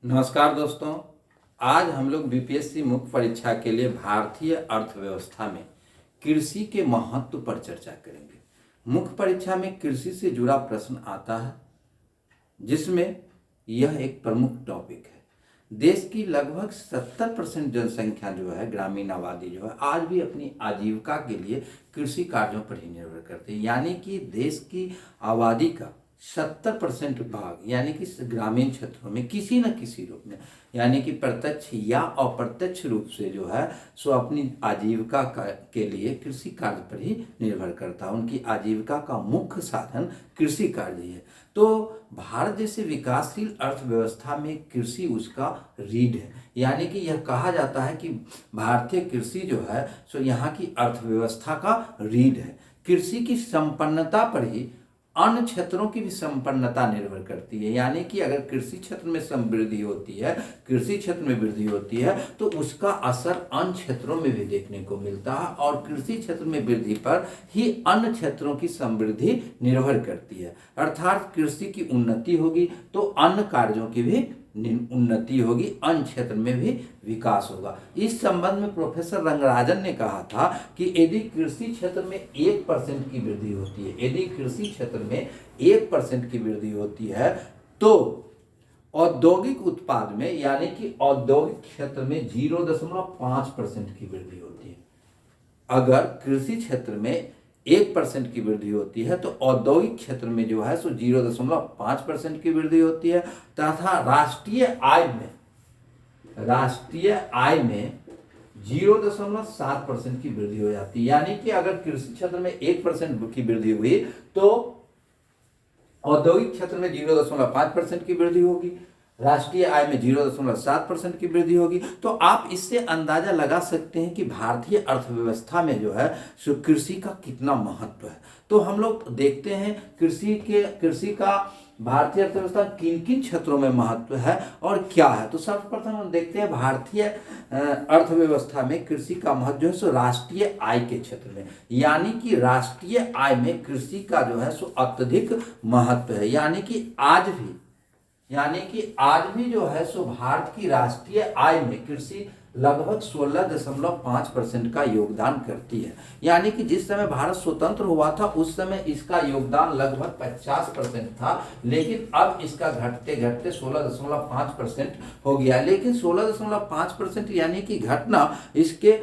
नमस्कार दोस्तों। आज हम लोग बीपीएससी मुख्य परीक्षा के लिए भारतीय अर्थव्यवस्था में कृषि के महत्व पर चर्चा करेंगे। मुख्य परीक्षा में कृषि से जुड़ा प्रश्न आता है, जिसमें यह एक प्रमुख टॉपिक है। देश की लगभग 70% जनसंख्या जो है, ग्रामीण आबादी जो है, आज भी अपनी आजीविका के लिए कृषि कार्यों पर ही निर्भर करती है। यानी कि देश की आबादी का 70% भाग यानी कि ग्रामीण क्षेत्रों में किसी न किसी रूप में, यानी कि प्रत्यक्ष या अप्रत्यक्ष रूप से जो है सो अपनी आजीविका के लिए कृषि कार्य पर ही निर्भर करता है। उनकी आजीविका का मुख्य साधन कृषि कार्य है। तो भारत जैसे विकासशील अर्थव्यवस्था में कृषि उसका रीढ़ है। यानी कि यह कहा जाता है कि भारतीय कृषि जो है सो यहाँ की अर्थव्यवस्था का रीढ़ है। कृषि की संपन्नता पर ही अन्य क्षेत्रों की भी संपन्नता निर्भर करती है। यानी कि अगर कृषि क्षेत्र में समृद्धि होती है, कृषि क्षेत्र में वृद्धि होती है, तो उसका असर अन्य क्षेत्रों में भी देखने को मिलता है और कृषि क्षेत्र में वृद्धि पर ही अन्य क्षेत्रों की समृद्धि निर्भर करती है। अर्थात कृषि की उन्नति होगी तो अन्य कार्यों की भी उन्नति होगी, अन्य क्षेत्र में भी विकास होगा। इस संबंध में प्रोफेसर रंगराजन ने कहा था कि यदि कृषि क्षेत्र में 1% की वृद्धि होती है, यदि कृषि क्षेत्र में 1% की वृद्धि होती है, तो औद्योगिक उत्पाद में यानी कि औद्योगिक क्षेत्र में 0.5% की वृद्धि होती है। अगर कृषि क्षेत्र में 1% की वृद्धि होती है तो औद्योगिक क्षेत्र में जो है सो 0.5% की वृद्धि होती है। तथा राष्ट्रीय आय में 0.7% की वृद्धि हो जाती है। यानी कि अगर कृषि क्षेत्र में 1% की वृद्धि हुई तो औद्योगिक क्षेत्र में 0.5% की वृद्धि होगी, राष्ट्रीय आय में 0.7% की वृद्धि होगी। तो आप इससे अंदाजा लगा सकते हैं कि भारतीय अर्थव्यवस्था में जो है सो कृषि का कितना महत्व है। तो हम लोग देखते हैं कृषि का भारतीय अर्थव्यवस्था किन किन क्षेत्रों में महत्व है और क्या है। तो सर्वप्रथम हम देखते हैं भारतीय अर्थव्यवस्था में कृषि का महत्व जो है सो राष्ट्रीय आय के क्षेत्र में, यानी कि राष्ट्रीय आय में कृषि का जो है सो अत्यधिक महत्व है। यानी कि आज भी जो है सो भारत की राष्ट्रीय आय में कृषि लगभग 16.5% का योगदान करती है। यानी कि जिस समय भारत स्वतंत्र हुआ था उस समय इसका योगदान लगभग 50% था, लेकिन अब इसका घटते घटते 16.5% हो गया। लेकिन 16.5% यानी कि घटना इसके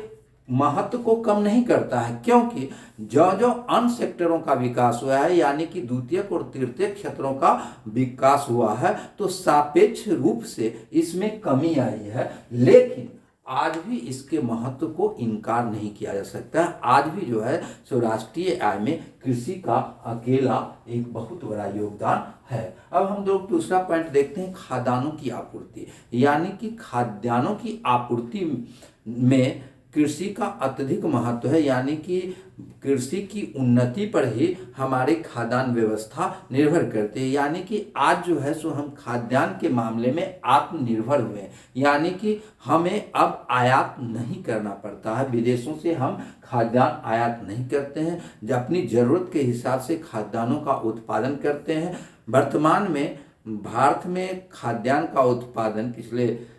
महत्व को कम नहीं करता है, क्योंकि जो जो अन्य सेक्टरों का विकास हुआ है, यानी कि द्वितीयक और तृतीयक क्षेत्रों का विकास हुआ है, तो सापेक्ष रूप से इसमें कमी आई है। लेकिन आज भी इसके महत्व को इनकार नहीं किया जा सकता है। आज भी जो है सो राष्ट्रीय आय में कृषि का अकेला एक बहुत बड़ा योगदान है। अब हम लोग दूसरा पॉइंट देखते हैं, खाद्यान्नों की आपूर्ति। यानी कि खाद्यान्नों की आपूर्ति में कृषि का अत्यधिक महत्व है। यानी कि कृषि की उन्नति पर ही हमारी खाद्यान्न व्यवस्था निर्भर करती है। यानी कि आज जो है सो हम खाद्यान्न के मामले में आत्मनिर्भर हुए हैं। यानी कि हमें अब आयात नहीं करना पड़ता है, विदेशों से हम खाद्यान्न आयात नहीं करते हैं, जो अपनी ज़रूरत के हिसाब से खाद्यान्नों का उत्पादन करते हैं। वर्तमान में भारत में खाद्यान्न का उत्पादन पिछले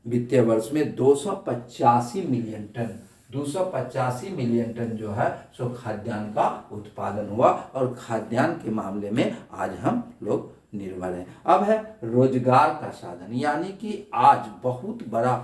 वित्तीय वर्ष में 285 मिलियन टन जो है सो खाद्यान्न का उत्पादन हुआ और खाद्यान्न के मामले में आज हम लोग निर्भर हैं। अब है रोजगार का साधन। यानी कि आज बहुत बड़ा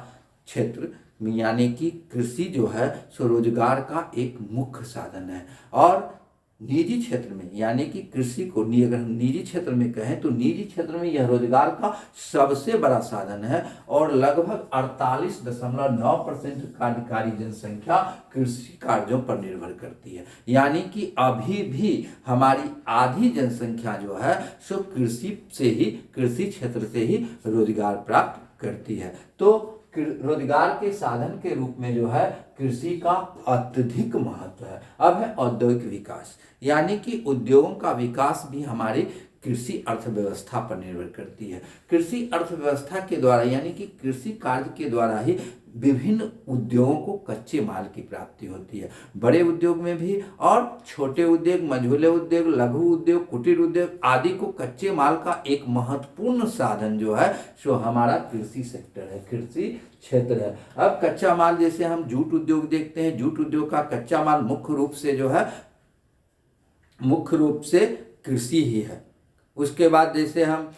क्षेत्र यानी कि कृषि जो है सो रोजगार का एक मुख्य साधन है। और निजी क्षेत्र में, यानी कि कृषि को अगर निजी क्षेत्र में कहें तो निजी क्षेत्र में यह रोजगार का सबसे बड़ा साधन है और लगभग 48.9% कार्यकारी जनसंख्या कृषि कार्यों पर निर्भर करती है। यानी कि अभी भी हमारी आधी जनसंख्या जो है सो कृषि क्षेत्र से ही रोजगार प्राप्त करती है। तो रोजगार के साधन के रूप में जो है कृषि का अत्यधिक महत्व है। अब है औद्योगिक विकास। यानी कि उद्योगों का विकास भी हमारे कृषि अर्थव्यवस्था पर निर्भर करती है। कृषि अर्थव्यवस्था के द्वारा यानी कि कृषि कार्य के द्वारा ही विभिन्न उद्योगों को कच्चे माल की प्राप्ति होती है। बड़े उद्योग में भी और छोटे उद्योग, मझोले उद्योग, लघु उद्योग, कुटीर उद्योग आदि को कच्चे माल का एक महत्वपूर्ण साधन जो है सो हमारा कृषि सेक्टर है, कृषि क्षेत्र है। अब कच्चा माल जैसे हम जूट उद्योग देखते हैं, जूट उद्योग का कच्चा माल मुख्य रूप से कृषि ही है। उसके बाद जैसे हम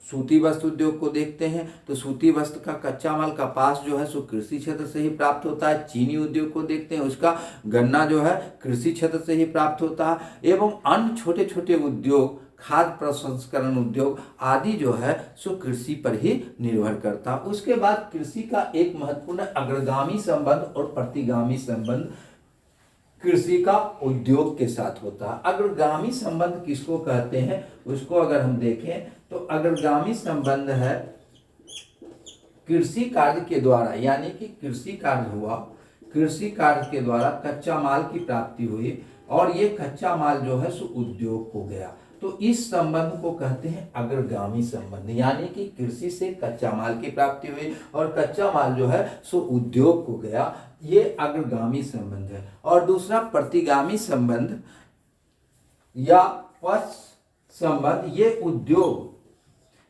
सूती वस्त्र उद्योग को देखते हैं तो सूती वस्त्र का कच्चा माल कपास जो है सो कृषि क्षेत्र से ही प्राप्त होता है। चीनी उद्योग को देखते हैं, उसका गन्ना जो है कृषि क्षेत्र से ही प्राप्त होता है। एवं अन्य छोटे छोटे उद्योग, खाद्य प्रसंस्करण उद्योग आदि जो है सो कृषि पर ही निर्भर करता है। उसके बाद कृषि का एक महत्वपूर्ण अग्रगामी संबंध और प्रतिगामी संबंध कृषि का उद्योग के साथ होता है। अग्रगामी संबंध किसको कहते हैं उसको अगर हम देखें तो अग्रगामी संबंध है कृषि कार्य के द्वारा, यानी कि कृषि कार्य हुआ, कृषि कार्य के द्वारा कच्चा माल की प्राप्ति हुई और ये कच्चा माल जो है सो उद्योग को गया, तो इस संबंध को कहते हैं अग्रगामी संबंध। यानी कि कृषि से कच्चा माल की प्राप्ति हुई और कच्चा माल जो है सो उद्योग को गया, ये अग्रगामी संबंध है। और दूसरा प्रतिगामी संबंध या पश्च संबंध, ये उद्योग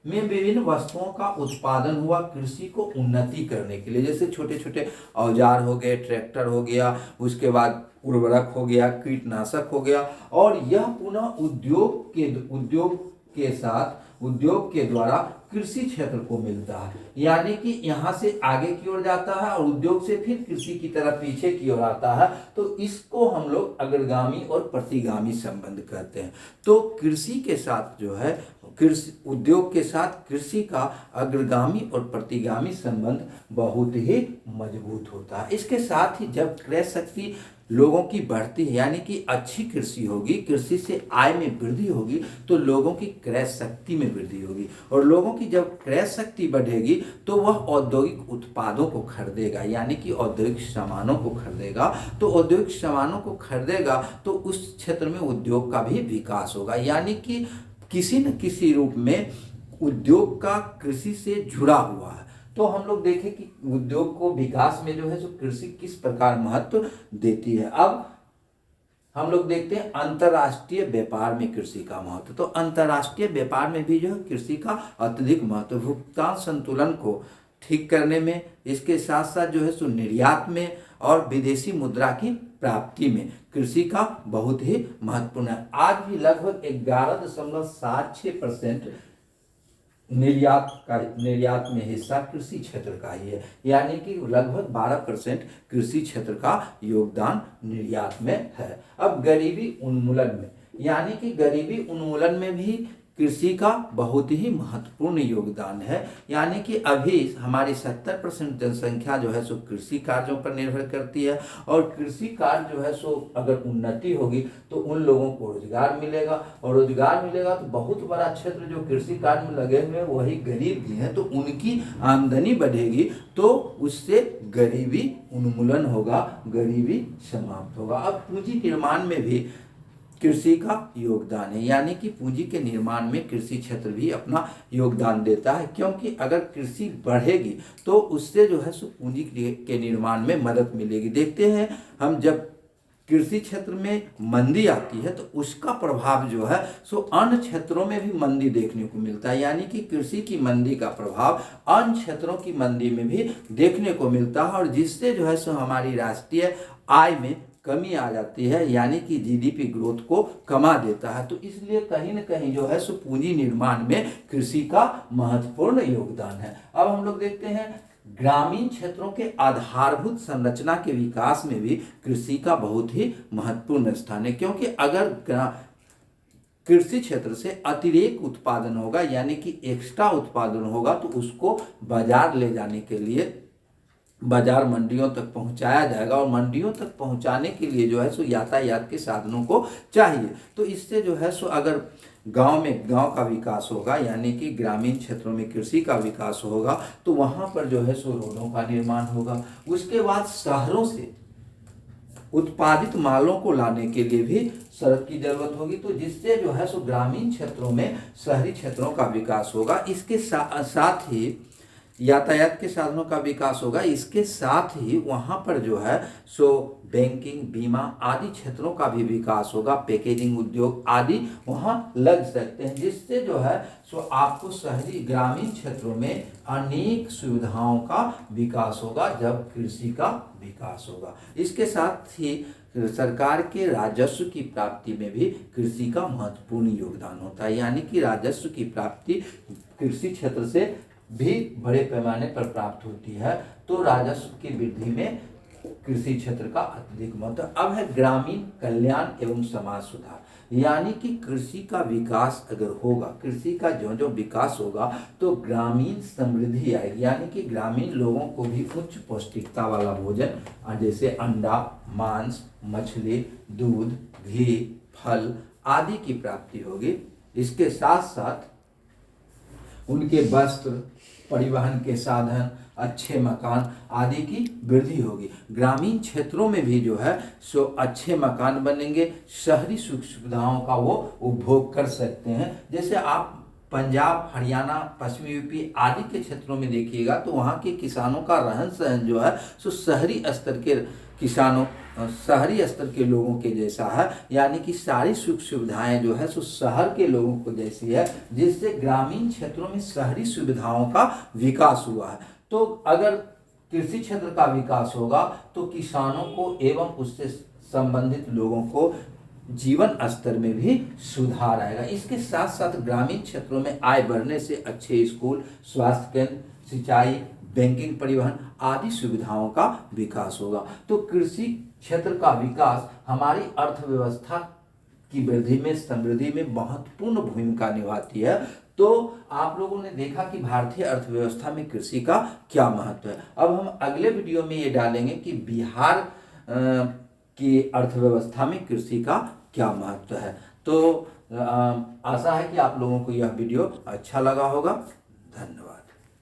में विभिन्न वस्तुओं का उत्पादन हुआ कृषि को उन्नति करने के लिए, जैसे छोटे छोटे औजार हो गए, ट्रैक्टर हो गया, उसके बाद उर्वरक हो गया, कीटनाशक हो गया, और यह पुनः उद्योग के द्वारा कृषि क्षेत्र को मिलता है। यानी कि यहाँ से आगे की ओर जाता है और उद्योग से फिर कृषि की तरफ पीछे की ओर आता है, तो इसको हम लोग अग्रगामी और प्रतिगामी संबंध कहते हैं। तो कृषि के साथ जो है कृषि उद्योग के साथ कृषि का अग्रगामी और प्रतिगामी संबंध बहुत ही मजबूत होता है। इसके साथ ही जब क्रय शक्ति लोगों की बढ़ती है, यानी कि अच्छी कृषि होगी, कृषि से आय में वृद्धि होगी, तो लोगों की क्रय शक्ति में वृद्धि होगी, और लोगों की जब क्रय शक्ति बढ़ेगी तो वह औद्योगिक उत्पादों को खरीदेगा, यानी कि औद्योगिक सामानों को खरीदेगा। तो औद्योगिक सामानों को खरीदेगा तो उस क्षेत्र में उद्योग का भी विकास होगा, यानी कि किसी न किसी रूप में उद्योग का कृषि से जुड़ा हुआ है। तो हम लोग देखें कि उद्योग को विकास में जो है सो कृषि किस प्रकार महत्व देती है। अब हम लोग देखते हैं अंतर्राष्ट्रीय व्यापार में कृषि का महत्व। तो अंतर्राष्ट्रीय व्यापार में भी जो है कृषि का अत्यधिक महत्व, भुगतान संतुलन को ठीक करने में, इसके साथ साथ जो है सो निर्यात में और विदेशी मुद्रा की प्राप्ति में कृषि का बहुत ही महत्वपूर्ण है। आज भी लगभग 11.76% निर्यात में हिस्सा कृषि क्षेत्र का ही है, यानी कि लगभग 12% कृषि क्षेत्र का योगदान निर्यात में है। अब गरीबी उन्मूलन में, यानी कि गरीबी उन्मूलन में भी कृषि का बहुत ही महत्वपूर्ण योगदान है। यानी कि अभी हमारी 70% जनसंख्या जो है सो कृषि कार्यों पर निर्भर करती है, और कृषि कार्य जो है सो अगर उन्नति होगी तो उन लोगों को रोजगार मिलेगा, और रोजगार मिलेगा तो बहुत बड़ा क्षेत्र जो कृषि कार्य में लगे हुए हैं वही गरीब भी हैं, तो उनकी आमदनी बढ़ेगी, तो उससे गरीबी उन्मूलन होगा, गरीबी समाप्त होगा। अब पूंजी निर्माण में भी कृषि का योगदान है, यानी कि पूंजी के निर्माण में कृषि क्षेत्र भी अपना योगदान देता है, क्योंकि अगर कृषि बढ़ेगी तो उससे जो है सो पूंजी के निर्माण में मदद मिलेगी। देखते हैं हम जब कृषि क्षेत्र में मंदी आती है तो उसका प्रभाव जो है सो अन्य क्षेत्रों में भी मंदी देखने को मिलता है, यानी कि कृषि की मंदी का प्रभाव अन्य क्षेत्रों की मंदी में भी देखने को मिलता है, और जिससे जो है सो हमारी राष्ट्रीय आय में कमी आ जाती है, यानी कि जीडीपी ग्रोथ को कमा देता है। तो इसलिए कहीं न कहीं जो है सो पूंजी निर्माण में कृषि का महत्वपूर्ण योगदान है। अब हम लोग देखते हैं ग्रामीण क्षेत्रों के आधारभूत संरचना के विकास में भी कृषि का बहुत ही महत्वपूर्ण स्थान है, क्योंकि अगर कृषि क्षेत्र से अतिरिक्त उत्पादन होगा, यानी कि एक्स्ट्रा उत्पादन होगा, तो उसको बाजार ले जाने के लिए बाजार मंडियों तक पहुंचाया जाएगा, और मंडियों तक पहुंचाने के लिए जो है सो यातायात के साधनों को चाहिए। तो इससे जो है सो अगर गांव का विकास होगा, यानी कि ग्रामीण क्षेत्रों में कृषि का विकास होगा, तो वहां पर जो है सो रोडों का निर्माण होगा। उसके बाद शहरों से उत्पादित मालों को लाने के लिए भी सड़क की जरूरत होगी, तो जिससे जो है सो ग्रामीण क्षेत्रों में शहरी क्षेत्रों का विकास होगा। इसके साथ ही यातायात के साधनों का विकास होगा। इसके साथ ही वहाँ पर जो है सो बैंकिंग, बीमा आदि क्षेत्रों का भी विकास होगा। पैकेजिंग उद्योग आदि वहाँ लग सकते हैं, जिससे जो है सो आपको शहरी ग्रामीण क्षेत्रों में अनेक सुविधाओं का विकास होगा जब कृषि का विकास होगा। इसके साथ ही सरकार के राजस्व की प्राप्ति में भी कृषि का महत्वपूर्ण योगदान होता है, यानी कि राजस्व की प्राप्ति कृषि क्षेत्र से भी बड़े पैमाने पर प्राप्त होती है। तो राजस्व की वृद्धि में कृषि क्षेत्र का अत्यधिक महत्व। अब है ग्रामीण कल्याण एवं समाज सुधार, यानी कि कृषि का विकास अगर होगा, कृषि का जो जो विकास होगा तो ग्रामीण समृद्धि आएगी, यानी कि ग्रामीण लोगों को भी उच्च पौष्टिकता वाला भोजन जैसे अंडा, मांस, मछली, दूध, घी, फल आदि की प्राप्ति होगी। इसके साथ साथ उनके वस्त्र, परिवहन के साधन, अच्छे मकान आदि की वृद्धि होगी। ग्रामीण क्षेत्रों में भी जो है सो अच्छे मकान बनेंगे, शहरी सुख सुविधाओं का वो उपभोग कर सकते हैं। जैसे आप पंजाब, हरियाणा, पश्चिमी यूपी आदि के क्षेत्रों में देखिएगा तो वहाँ के किसानों का रहन सहन जो है सो शहरी स्तर के किसानों, शहरी स्तर के लोगों के जैसा है, यानी कि सारी सुख सुविधाएं जो है सो शहर के लोगों को जैसी है, जिससे ग्रामीण क्षेत्रों में शहरी सुविधाओं का विकास हुआ है। तो अगर कृषि क्षेत्र का विकास होगा तो किसानों को एवं उससे संबंधित लोगों को जीवन स्तर में भी सुधार आएगा। इसके साथ साथ ग्रामीण क्षेत्रों में आय बढ़ने से अच्छे स्कूल, स्वास्थ्य केंद्र, सिंचाई, बैंकिंग, परिवहन आदि सुविधाओं का विकास होगा। तो कृषि क्षेत्र का विकास हमारी अर्थव्यवस्था की वृद्धि में, समृद्धि में महत्वपूर्ण भूमिका निभाती है। तो आप लोगों ने देखा कि भारतीय अर्थव्यवस्था में कृषि का क्या महत्व है। अब हम अगले वीडियो में ये डालेंगे कि बिहार की अर्थव्यवस्था में कृषि का क्या महत्व है। तो आशा है कि आप लोगों को यह वीडियो अच्छा लगा होगा। धन्यवाद।